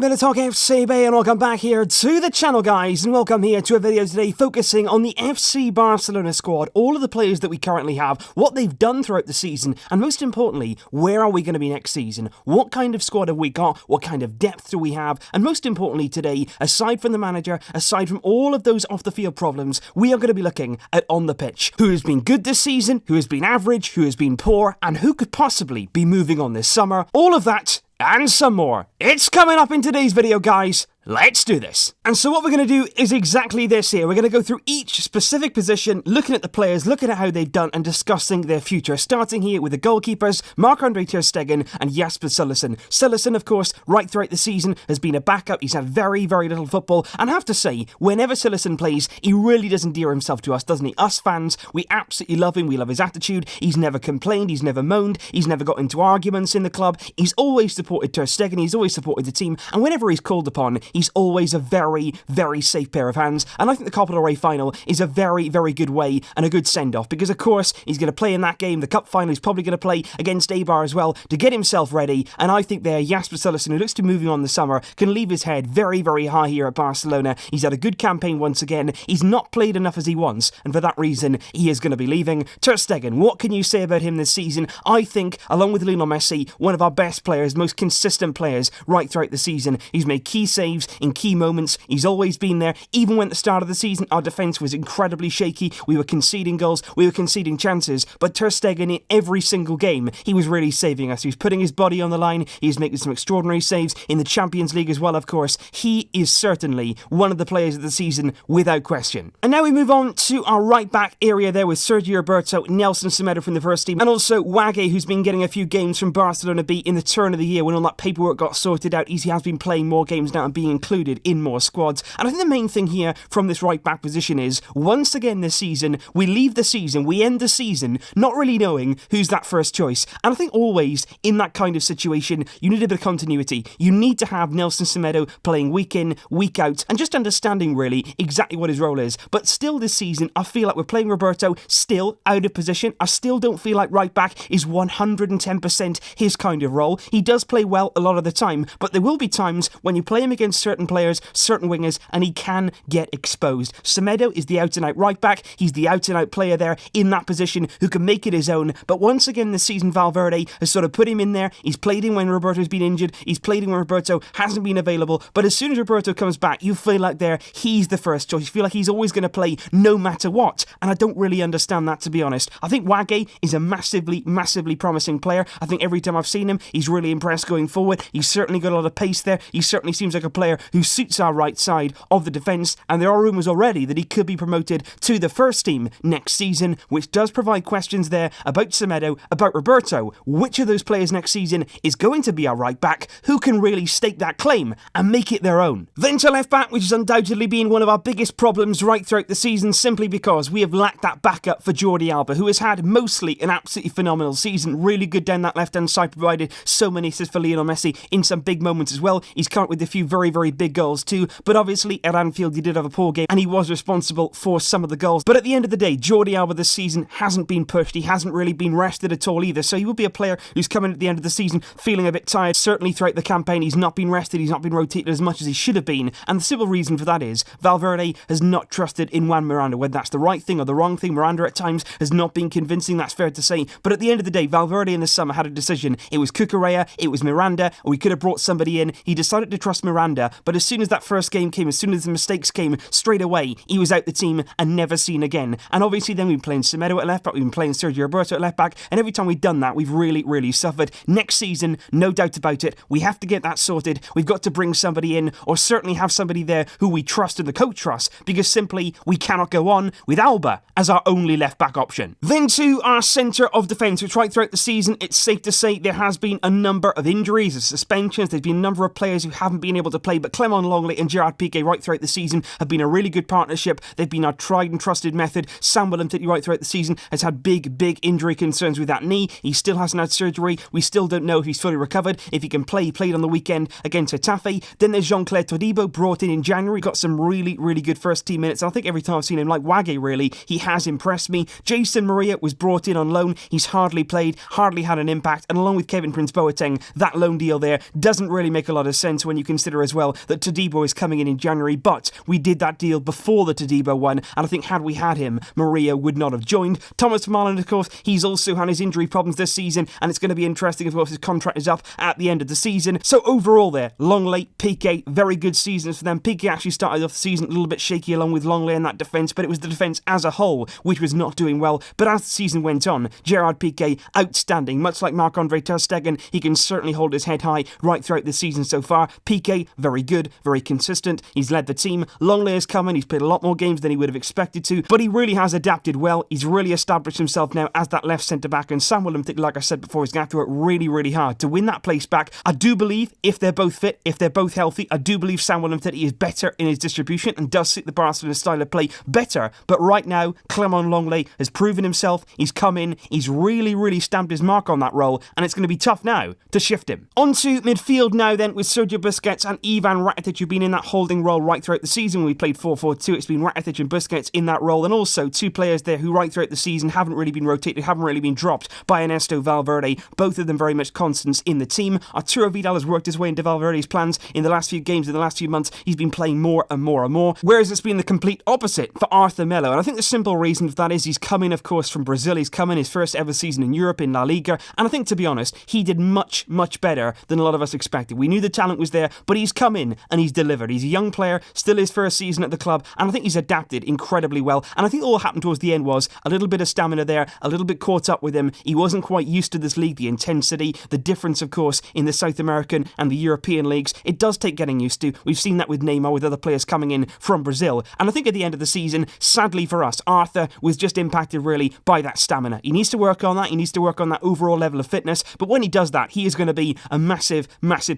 Welcome to TalkFCB and welcome back here to the channel, guys, and welcome here to a video today focusing on the FC Barcelona squad, all of the players that we currently have, what they've done throughout the season, and most importantly, where are we going to be next season? What kind of squad have we got? What kind of depth do we have? And most importantly today, aside from the manager, aside from all of those off-the-field problems, we are going to be looking at on the pitch. Who has been good this season, who has been average, who has been poor, and who could possibly be moving on this summer. All of that and some more. It's coming up in today's video, guys. Let's do this. And so what we're going to do is exactly this here. We're going to go through each specific position, looking at the players, looking at how they've done, and discussing their future. Starting here with the goalkeepers, Marc-Andre ter Stegen and Jasper Cillessen. Cillessen, of course, right throughout the season, has been a backup. He's had very, very little football. And I have to say, whenever Cillessen plays, he really does endear himself to us, doesn't he? Us fans, we absolutely love him. We love his attitude. He's never complained. He's never moaned. He's never got into arguments in the club. He's always supported ter Stegen. He's always supported the team. And whenever he's called upon, he's always a very, very safe pair of hands, and I think the Copa del Rey final is a very, very good way and a good send-off, because of course he's going to play in that game. The Cup final he's probably going to play against Eibar as well to get himself ready, and I think there Jasper Cillessen, who looks to be moving on this summer, can leave his head very, very high here at Barcelona. He's had a good campaign once again. He's not played enough as he wants, and for that reason he is going to be leaving. Ter Stegen, what can you say about him this season? I think, along with Lionel Messi, one of our best players, most consistent players right throughout the season. He's made key saves in key moments. He's always been there. Even when at the start of the season our defence was incredibly shaky, we were conceding goals, we were conceding chances, but ter Stegen in every single game, he was really saving us. He was putting his body on the line. He was making some extraordinary saves in the Champions League as well, of course. He is certainly one of the players of the season without question. And now we move on to our right back area there with Sergio Roberto, Nelson Semedo from the first team, and also Wagué, who's been getting a few games from Barcelona B in the turn of the year when all that paperwork got sorted out. He has been playing more games now and being included in more squads. And I think the main thing here from this right back position is, once again this season, we leave the season, we end the season not really knowing who's that first choice. And I think always in that kind of situation you need a bit of continuity. You need to have Nelson Semedo playing week in, week out, and just understanding really exactly what his role is. But still this season I feel like we're playing Roberto still out of position. I still don't feel like right back is 110% his kind of role. He does play well a lot of the time, but there will be times when you play him against certain players, certain wingers, and he can get exposed. Semedo is the out-and-out right back. He's the out-and-out player there in that position who can make it his own. But once again this season Valverde has sort of put him in there. He's played him when Roberto's been injured. He's played him when Roberto hasn't been available. But as soon as Roberto comes back, you feel like there he's the first choice. You feel like he's always going to play no matter what. And I don't really understand that, to be honest. I think Wagué is a massively, massively promising player. I think every time I've seen him, he's really impressed going forward. He's certainly got a lot of pace there. He certainly seems like a player who suits our right side of the defence, and there are rumours already that he could be promoted to the first team next season, which does provide questions there about Semedo, about Roberto. Which of those players next season is going to be our right back? Who can really stake that claim and make it their own? Then to left back, which has undoubtedly been one of our biggest problems right throughout the season, simply because we have lacked that backup for Jordi Alba, who has had mostly an absolutely phenomenal season, really good down that left hand side, provided so many assists for Lionel Messi in some big moments as well. He's come up with a few very, very big goals too, but obviously at Anfield he did have a poor game and he was responsible for some of the goals. But at the end of the day, Jordi Alba this season hasn't been pushed. He hasn't really been rested at all either, so he will be a player who's coming at the end of the season feeling a bit tired. Certainly throughout the campaign he's not been rested, he's not been rotated as much as he should have been, and the simple reason for that is Valverde has not trusted in Juan Miranda. Whether that's the right thing or the wrong thing, Miranda at times has not been convincing, that's fair to say. But at the end of the day, Valverde in the summer had a decision. It was Cucurella, it was Miranda, or we could have brought somebody in. He decided to trust Miranda, but as soon as that first game came, as soon as the mistakes came, straight away he was out the team and never seen again. And obviously then we've been playing Semedo at left back, we've been playing Sergio Roberto at left back, and every time we've done that we've really, really suffered. Next season, no doubt about it, we have to get that sorted. We've got to bring somebody in, or certainly have somebody there who we trust and the coach trusts, because simply we cannot go on with Alba as our only left back option. Then to our centre of defence, which right throughout the season it's safe to say there has been a number of injuries, of suspensions. There's been a number of players who haven't been able to play but Clement Longley and Gerard Piqu right throughout the season have been a really good partnership. They've been our tried and trusted method. Samuel Umtiti right throughout the season has had big injury concerns with that knee. He still hasn't had surgery. We still don't know if he's fully recovered. If he can play, he played on the weekend against Getafe. Then there's Jean-Claire Todibo, brought in January, got some really good first team minutes. I think every time I've seen him, like Wage really, he has impressed me. Jason Maria was brought in on loan. He's hardly played, hardly had an impact, and along with Kevin Prince Boateng, that loan deal there doesn't really make a lot of sense when you consider as well that Todibo is coming in January, but we did that deal before the Todibo one, and I think had we had him, Maria would not have joined. Thomas Vermaelen, of course, he's also had his injury problems this season, and it's going to be interesting, of course, his contract is up at the end of the season. So overall there, Longley, Piqué, very good seasons for them. Piqué actually started off the season a little bit shaky along with Longley in that defence, but it was the defence as a whole which was not doing well. But as the season went on, Gerard Piqué, outstanding. Much like Marc-Andre ter Stegen, he can certainly hold his head high right throughout the season so far. Piqué, very good, very consistent. He's led the team. Longley has come in, he's played a lot more games than he would have expected to, but he really has adapted well. He's really established himself now as that left centre-back, and Samuel Umtiti, like I said before, is going to have to work really hard to win that place back. I do believe, if they're both fit, if they're both healthy, I do believe Samuel Umtiti is better in his distribution and does suit the Barcelona style of play better. But right now, Clement Longley has proven himself. He's come in, he's really stamped his mark on that role, and it's going to be tough now to shift him. On to midfield now then, with Sergio Busquets and Ivan Rakitic, who've been in that holding role right throughout the season. We played 4-4-2. It's been Rakitic and Busquets in that role, and also two players there who right throughout the season haven't really been rotated, haven't really been dropped by Ernesto Valverde. Both of them very much constants in the team. Arturo Vidal has worked his way into Valverde's plans in the last few games, in the last few months. He's been playing more and more, whereas it's been the complete opposite for Arthur Melo. And I think the simple reason for that is he's coming, of course, from Brazil. He's come in his first ever season in Europe in La Liga, and I think, to be honest, he did much better than a lot of us expected. We knew the talent was there, but he's come in and he's delivered. He's a young player, still his first season at the club, and I think he's adapted incredibly well. And I think all that happened towards the end was a little bit of stamina there, a little bit caught up with him. He wasn't quite used to this league, the intensity, the difference, of course, in the South American and the European leagues. It does take getting used to. We've seen that with Neymar, with other players coming in from Brazil. And I think at the end of the season, sadly for us, Arthur was just impacted really by that stamina. He needs to work on that. He needs to work on that overall level of fitness. But when he does that, he is going to be a massive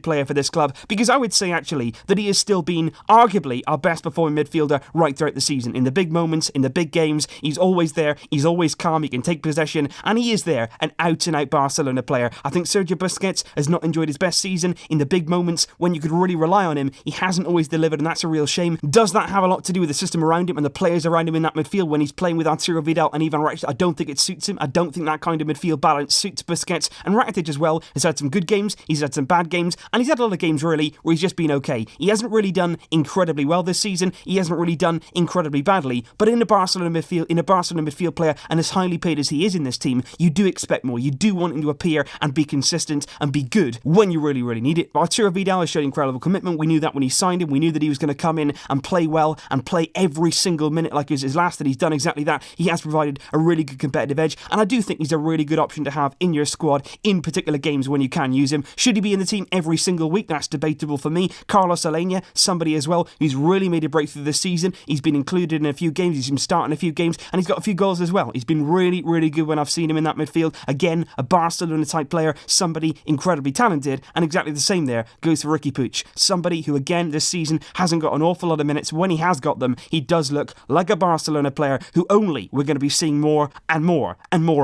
player for this club, because I would say actually that he has still been arguably our best performing midfielder right throughout the season. In the big moments, in the big games, he's always there, he's always calm, he can take possession, and he is there, an out-and-out Barcelona player. I think Sergio Busquets has not enjoyed his best season. In the big moments, when you could really rely on him, he hasn't always delivered, and that's a real shame. Does that have a lot to do with the system around him and the players around him in that midfield when he's playing with Arturo Vidal and Ivan Rakitic? I don't think it suits him. I don't think that kind of midfield balance suits Busquets. And Rakitic as well has had some good games, he's had some bad games, and he's had a lot of games really where he's just been okay. He hasn't really done incredibly well this season, he hasn't really done incredibly badly, but in a Barcelona midfield player, and as highly paid as he is in this team, you do expect more. You do want him to appear and be consistent and be good when you really need it. Arturo Vidal has shown incredible commitment. We knew that when he signed him. We knew that he was going to come in and play well and play every single minute like it was his last, and he's done exactly that. He has provided a really good competitive edge, and I do think he's a really good option to have in your squad in particular games when you can use him. Should he be in the team every single week? That's debatable for me. Carlos Alenia, somebody as well who's really made a breakthrough this season. He's been included in a few games, he's been starting a few games, and he's got a few goals as well. He's been really good when I've seen him in that midfield. Again, a Barcelona type player, somebody incredibly talented, and exactly the same there goes for Riqui Puig. Somebody who again this season hasn't got an awful lot of minutes. When he has got them, he does look like a Barcelona player who only we're going to be seeing more and more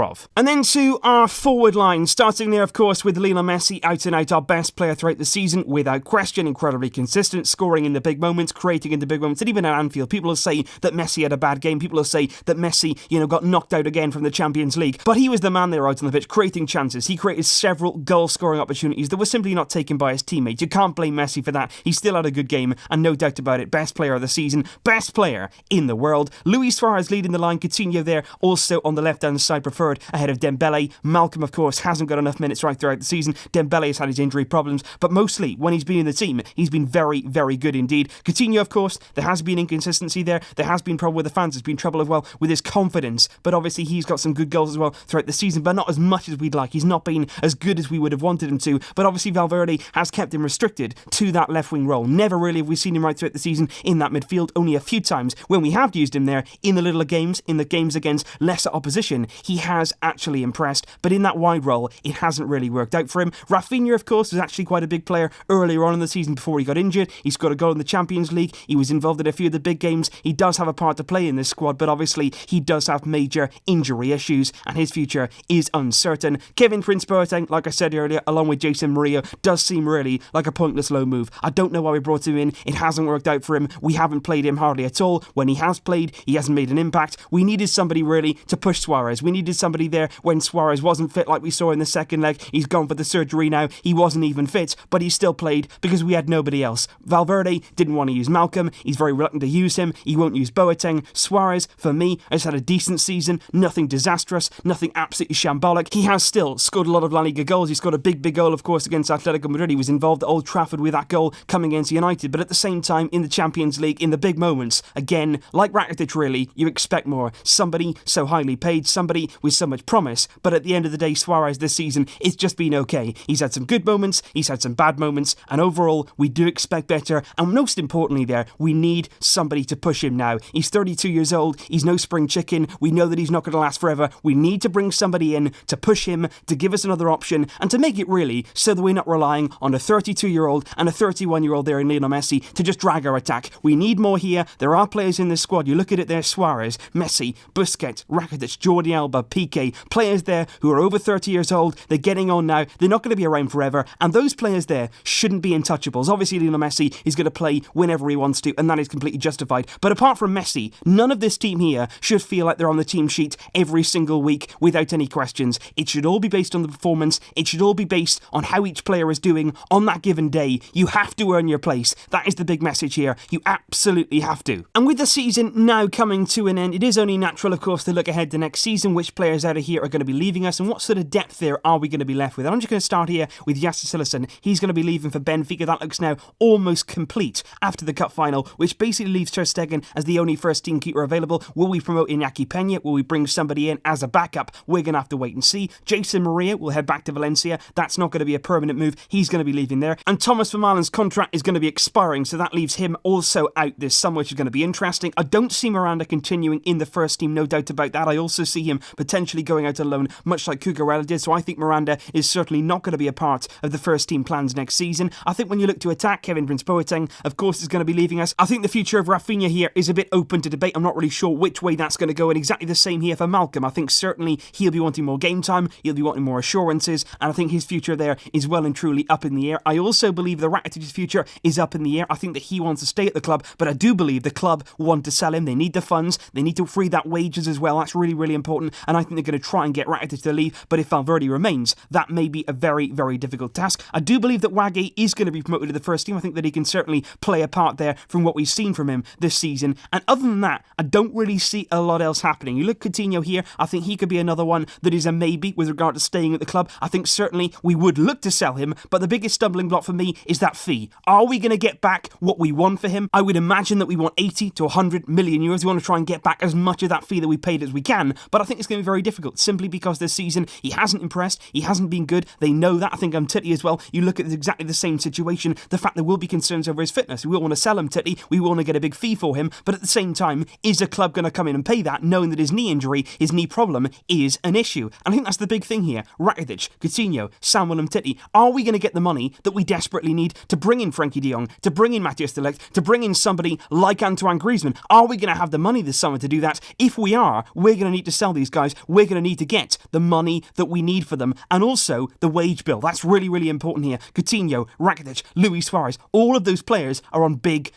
of. And then to our forward line, starting there of course with Lionel Messi, out and out our best player throughout the season, without question, incredibly consistent, scoring in the big moments, creating in the big moments, and even at Anfield, people will say that Messi had a bad game, people will say that Messi, got knocked out again from the Champions League, but he was the man there out on the pitch, creating chances. He created several goal-scoring opportunities that were simply not taken by his teammates. You can't blame Messi for that. He still had a good game, and no doubt about it, best player of the season, best player in the world. Luis Suarez leading the line, Coutinho there, also on the left-hand side, preferred ahead of Dembele. Malcolm, of course, hasn't got enough minutes right throughout the season. Dembele has had his injury problems, but mostly when he's been in the team, he's been very good indeed. Coutinho, of course, there has been inconsistency there. There has been trouble with the fans. There's been trouble as well with his confidence, but obviously he's got some good goals as well throughout the season, but not as much as we'd like. He's not been as good as we would have wanted him to, but obviously Valverde has kept him restricted to that left wing role. Never really have we seen him right throughout the season in that midfield. Only a few times when we have used him there in the little games, in the games against lesser opposition, he has actually impressed, but in that wide role, it hasn't really worked out for him. Rafinha, of course, was actually quite a big player earlier on in the season before he got injured. He scored a goal in the Champions League. He was involved in a few of the big games. He does have a part to play in this squad, but obviously he does have major injury issues and his future is uncertain. Kevin Prince Boateng, like I said earlier, along with Jason Murillo, does seem really like a pointless low move. I don't know why we brought him in. It hasn't worked out for him. We haven't played him hardly at all. When he has played, he hasn't made an impact. We needed somebody really to push Suarez. We needed somebody there when Suarez wasn't fit, like we saw in the second leg. He's gone for the surgery now. He wasn't even fit, but he still played because we had nobody else. Valverde didn't want to use Malcolm. He's very reluctant to use him. He won't use Boateng. Suarez, for me, has had a decent season. Nothing disastrous. Nothing absolutely shambolic. He has still scored a lot of La Liga goals. He scored a big goal, of course, against Atletico Madrid. He was involved at Old Trafford with that goal coming against United, but at the same time, in the Champions League, in the big moments, again, like Rakitic really, you expect more. Somebody so highly paid, somebody with so much promise, but at the end of the day, Suarez this season, it's just been okay. He's had some good moments, he's had some bad moments, and overall, we do expect better, and most importantly there, we need somebody to push him now. He's 32 years old, he's no spring chicken, we know that he's not going to last forever. We need to bring somebody in to push him, to give us another option, and to make it really so that we're not relying on a 32-year-old and a 31-year-old there in Lionel Messi to just drag our attack. We need more here. There are players in this squad. You look at it there, Suarez, Messi, Busquets, Rakitic, Jordi Alba, Piqué, players there who are over 30 years old. They're getting on now. They're not going to be around forever, and those players there shouldn't be untouchables. Obviously, Lionel Messi is going to play whenever he wants to, and that is completely justified. But apart from Messi, none of this team here should feel like they're on the team sheet every single week without any questions. It should all be based on the performance. It should all be based on how each player is doing on that given day. You have to earn your place. That is the big message here. You absolutely have to. And with the season now coming to an end, it is only natural, of course, to look ahead to next season, which players out of here are going to be leaving us, and what sort of depth there are we going to be left with. And I'm just going to start here with Yasser Cillessen. He's going to be leaving for Benfica. That looks now almost complete after the cup final, which basically leaves Ter Stegen as the only first team keeper available. Will we promote Iñaki Peña? Will we bring somebody in as a backup? We're going to have to wait and see. Jason Murillo will head back to Valencia. That's not going to be a permanent move. He's going to be leaving there. And Thomas Vermaalen's contract is going to be expiring, so that leaves him also out this summer, which is going to be interesting. I don't see Miranda continuing in the first team, no doubt about that. I also see him potentially going out alone, much like Cucurella did, so I think Miranda is certainly not going to be a part of the first team plans next season. I think when you look to attack, Kevin Prince Boateng, of course, is going to be leaving us. I think the future of Rafinha here is a bit open to debate. I'm not really sure which way that's going to go, and exactly the same here for Malcolm. I think certainly he'll be wanting more game time, he'll be wanting more assurances, and I think his future there is well and truly up in the air. I also believe the Rakitic's future is up in the air. I think that he wants to stay at the club, but I do believe the club want to sell him. They need the funds, they need to free that wages as well. That's really, really important, and I think they're going to try and get Rakitic to leave, but if Valverde remains, that may be a very, very difficult task. I do believe that Waggy is going to be promoted to the first team. I think that he can certainly play a part there from what we've seen from him this season, and other than that, I don't really see a lot else happening. You look Coutinho here, I think he could be another one that is a maybe with regard to staying at the club. I think certainly we would look to sell him, but the biggest stumbling block for me is that fee. Are we going to get back what we want for him? I would imagine that we want 80 to 100 million euros. We want to try and get back as much of that fee that we paid as we can, but I think it's going to be very difficult simply because this season he hasn't impressed, he hasn't been good. They know that. I think Umtiti as well. You look at exactly the same situation. The fact there will be concerns over his fitness. We will want to sell Umtiti, we will want to get a big fee for him, but at the same time, is a club going to come in and pay that, knowing that his knee injury, his knee problem is an issue? And I think that's the big thing here. Rakitic, Coutinho, Samuel Umtiti. Are we going to get the money that we desperately need to bring in Frankie de Jong, to bring in Matthias de Ligt, to bring in somebody like Antoine Griezmann? Are we going to have the money this summer to do that? If we are, we're going to need to sell these guys. We're going to need to get the money that we need for them, and also the wage bill. That's really, really important here. Coutinho, Rakitic, Luis Suarez, all of those players are on big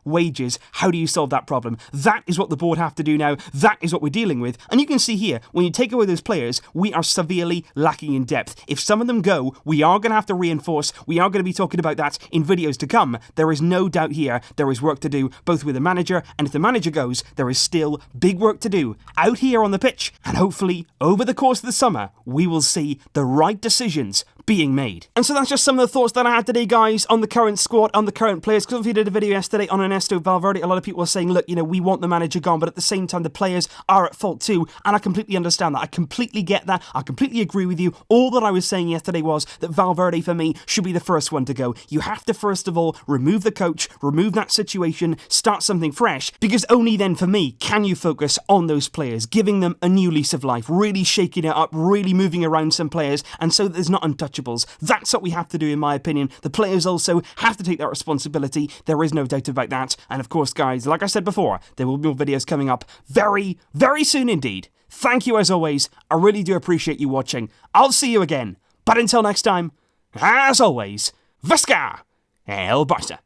wages. How do you solve that problem? That is what the board have to do now. That is what we're dealing with. And you can see here, when you take away those players, we are severely lacking in depth. If some of them go, we are going to have to reinforce. We are going to be talking about that in videos to come. There is no doubt here there is work to do, both with the manager, and if the manager goes, there is still big work to do out here on the pitch. And hopefully, over the course of the summer, we will see the right decisions being made. And so that's just some of the thoughts that I had today, guys, on the current squad, on the current players, because we did a video yesterday on Ernesto Valverde. A lot of people were saying, look, we want the manager gone, but at the same time, the players are at fault too, and I completely understand that. I completely get that. I completely agree with you. All that I was saying yesterday was that Valverde, for me, should be the first one to go. You have to, first of all, remove the coach, remove that situation, start something fresh, because only then, for me, can you focus on those players, giving them a new lease of life, really shaking it up, really moving around some players, and so that there's not untouchables. untouchables. That's what we have to do, in my opinion. The players also have to take that responsibility. There is no doubt about that. And of course, guys, like I said before, there will be more videos coming up very, very soon indeed. Thank you as always. I really do appreciate you watching. I'll see you again. But until next time, as always, Visca El Barça.